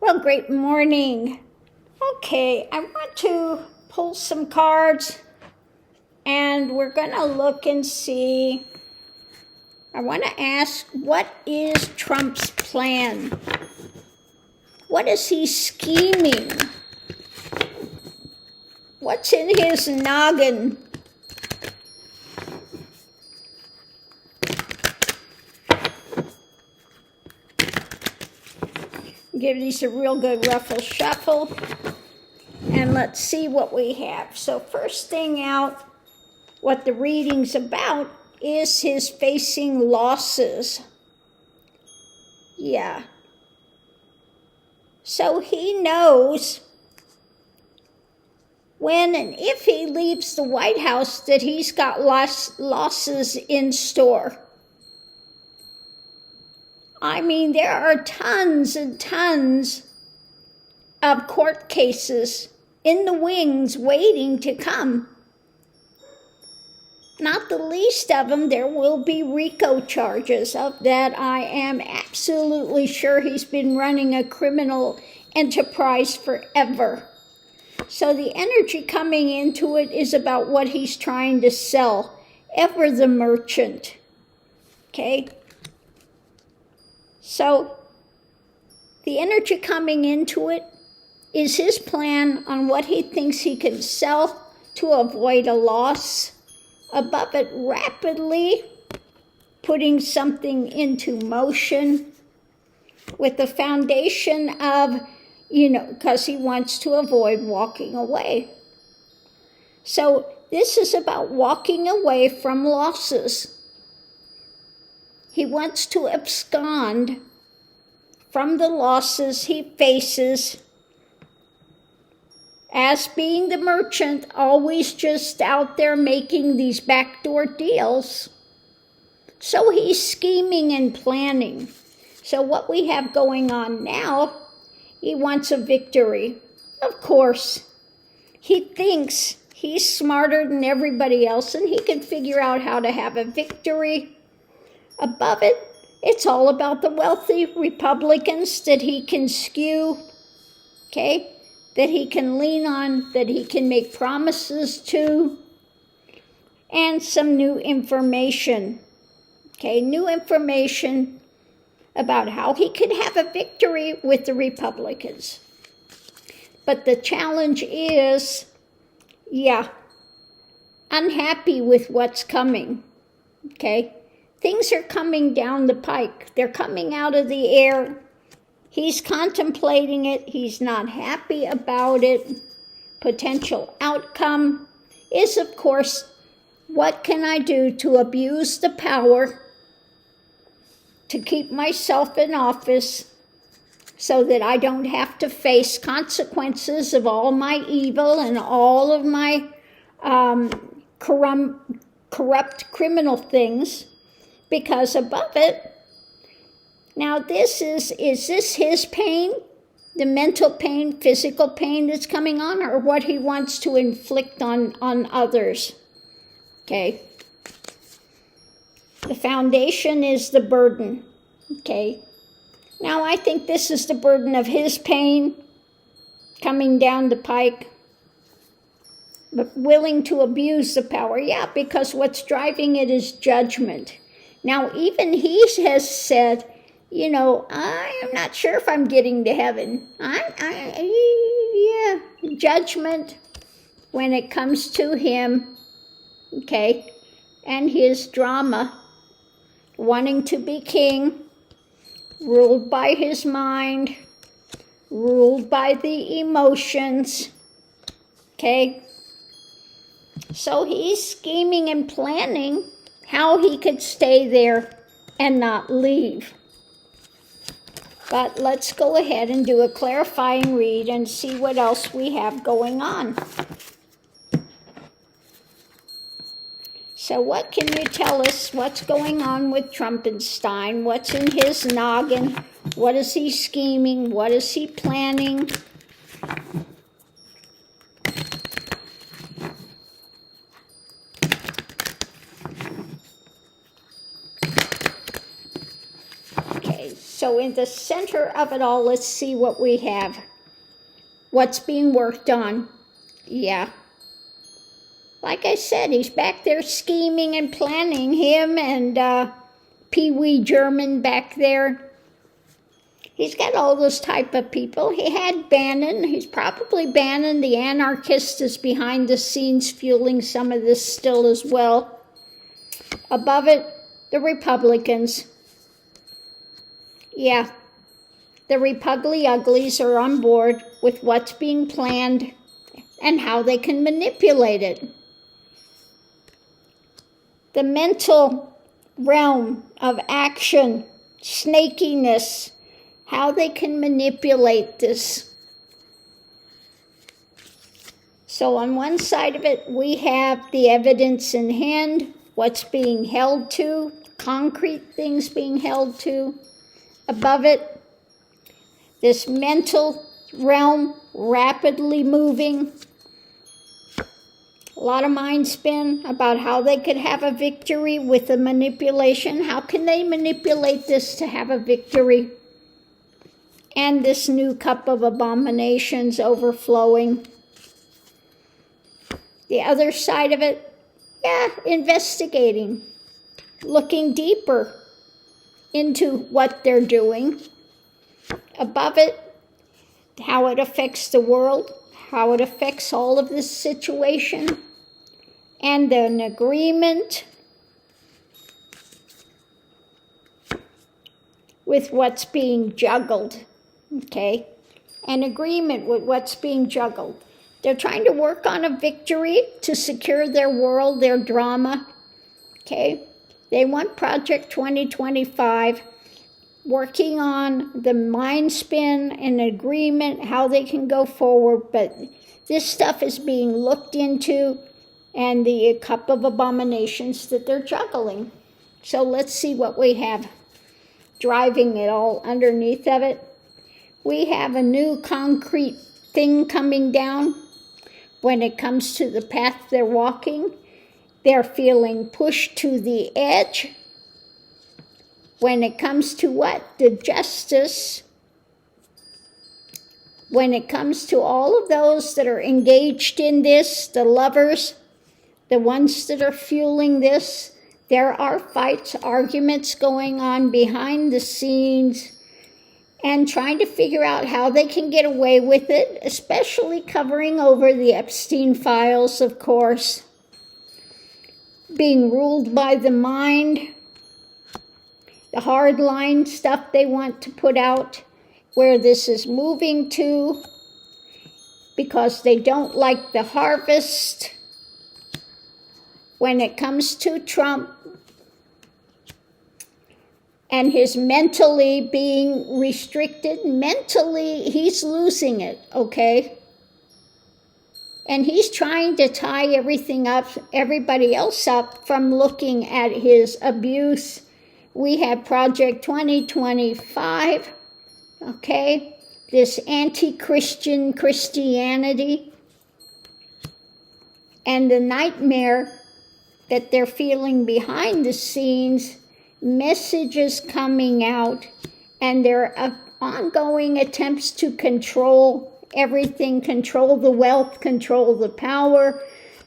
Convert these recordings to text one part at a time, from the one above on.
Well, great morning. Okay, I want to pull some cards and we're going to look and see. I want to ask, what is Trump's plan? What is he scheming? What's in his noggin? Give these a real good ruffle shuffle. And let's see what we have. So first thing out, what the reading's about is his facing losses. Yeah. So he knows when and if he leaves the White House that he's got losses in store. I mean, there are tons and tons of court cases in the wings waiting to come. Not the least of them, there will be RICO charges. Of that, I am absolutely sure. He's been running a criminal enterprise forever. So the energy coming into it is about what he's trying to sell. Ever the merchant. Okay? So the energy coming into it is his plan on what he thinks he can sell to avoid a loss. Above it, rapidly putting something into motion with the foundation of, because he wants to avoid walking away. So this is about walking away from losses. He wants to abscond from the losses he faces as being the merchant, always just out there making these backdoor deals. So he's scheming and planning. So what we have going on now, he wants a victory. Of course, he thinks he's smarter than everybody else and he can figure out how to have a victory. Above it, it's all about the wealthy Republicans that he can skew, okay? That he can lean on, that he can make promises to, and some new information. Okay, new information about how he can have a victory with the Republicans. But the challenge is, unhappy with what's coming. Okay, things are coming down the pike. They're coming out of the air. He's contemplating it. He's not happy about it. Potential outcome is, of course, what can I do to abuse the power to keep myself in office so that I don't have to face consequences of all my evil and all of my corrupt criminal things, because above it, now this is this his pain, the mental pain, physical pain that's coming on, or what he wants to inflict on others? Okay. The foundation is the burden. Okay. Now I think this is the burden of his pain coming down the pike, but willing to abuse the power. Yeah, because what's driving it is judgment. Now even he has said, I am not sure if I'm getting to heaven. Judgment when it comes to him, okay, and his drama, wanting to be king, ruled by his mind, ruled by the emotions, okay. So he's scheming and planning how he could stay there and not leave. But let's go ahead and do a clarifying read and see what else we have going on. So what can you tell us what's going on with Trumpenstein? What's in his noggin? What is he scheming? What is he planning? So in the center of it all, let's see what we have. What's being worked on. Yeah. Like I said, he's back there scheming and planning, him and Pee Wee German back there. He's got all those type of people. He had Bannon. He's probably Bannon. The anarchist is behind the scenes fueling some of this still as well. Above it, the Republicans. Yeah, the Republic Uglies are on board with what's being planned and how they can manipulate it. The mental realm of action, snakiness, how they can manipulate this. So on one side of it, we have the evidence in hand, what's being held to, concrete things being held to. Above it, this mental realm rapidly moving. A lot of mind spin about how they could have a victory with the manipulation. How can they manipulate this to have a victory? And this new cup of abominations overflowing. The other side of it, yeah, investigating, looking deeper into what they're doing. Above it, how it affects the world, how it affects all of this situation, and an agreement with what's being juggled, okay? An agreement with what's being juggled. They're trying to work on a victory to secure their world, their drama, okay? They want Project 2025, working on the mind spin and agreement, how they can go forward, but this stuff is being looked into and the cup of abominations that they're juggling. So let's see what we have driving it all underneath of it. We have a new concrete thing coming down when it comes to the path they're walking. They're feeling pushed to the edge. When it comes to what? The justice. When it comes to all of those that are engaged in this, the lovers, the ones that are fueling this, there are fights, arguments going on behind the scenes and trying to figure out how they can get away with it, especially covering over the Epstein files, of course. Being ruled by the mind, the hardline stuff they want to put out, where this is moving to, because they don't like the harvest. When it comes to Trump and his mentally being restricted, mentally he's losing it, okay? And he's trying to tie everything up, everybody else up from looking at his abuse. We have Project 2025, okay? This anti-Christian Christianity and the nightmare that they're feeling behind the scenes, messages coming out, and their ongoing attempts to control everything, control the wealth, control the power,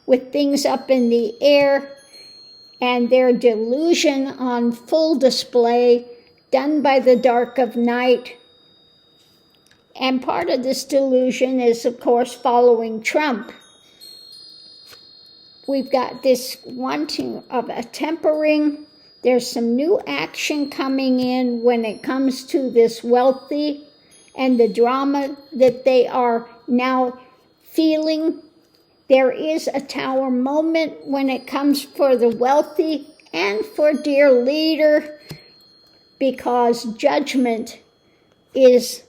with things up in the air, and their delusion on full display, done by the dark of night. And part of this delusion is, of course, following Trump. We've got this wanting of a tempering. There's some new action coming in when it comes to this wealthy and the drama that they are now feeling. There is a tower moment when it comes for the wealthy and for dear leader, because judgment is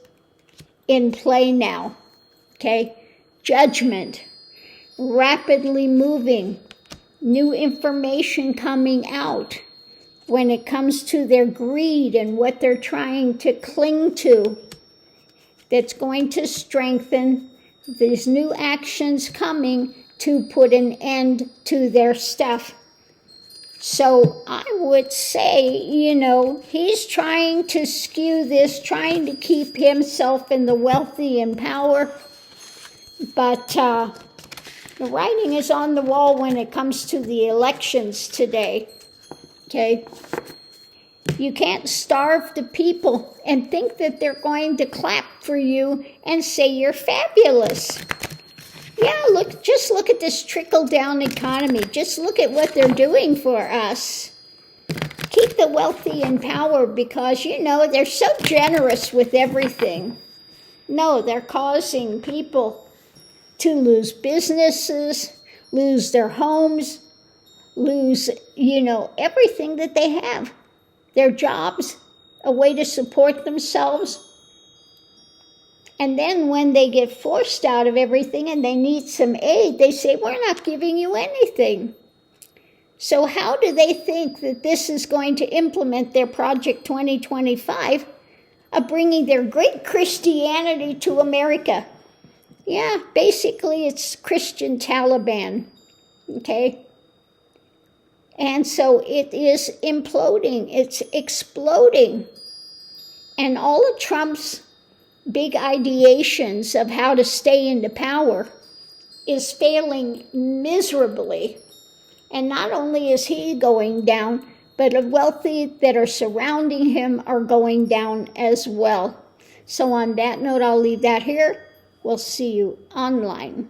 in play now, okay? Judgment, rapidly moving, new information coming out when it comes to their greed and what they're trying to cling to, that's going to strengthen these new actions coming to put an end to their stuff. So I would say, you know, he's trying to skew this, trying to keep himself in the wealthy and power. But the writing is on the wall when it comes to the elections today. Okay? You can't starve the people and think that they're going to clap for you and say you're fabulous. Yeah, just look at this trickle-down economy. Just look at what they're doing for us. Keep the wealthy in power because, you know, they're so generous with everything. No, they're causing people to lose businesses, lose their homes, lose, you know, everything that they have. Their jobs, a way to support themselves. And then when they get forced out of everything and they need some aid, they say, we're not giving you anything. So how do they think that this is going to implement their Project 2025 of bringing their great Christianity to America? Yeah, basically it's Christian Taliban, okay? And so it is imploding, it's exploding. And all of Trump's big ideations of how to stay into power is failing miserably. And not only is he going down, but the wealthy that are surrounding him are going down as well. So on that note, I'll leave that here. We'll see you online.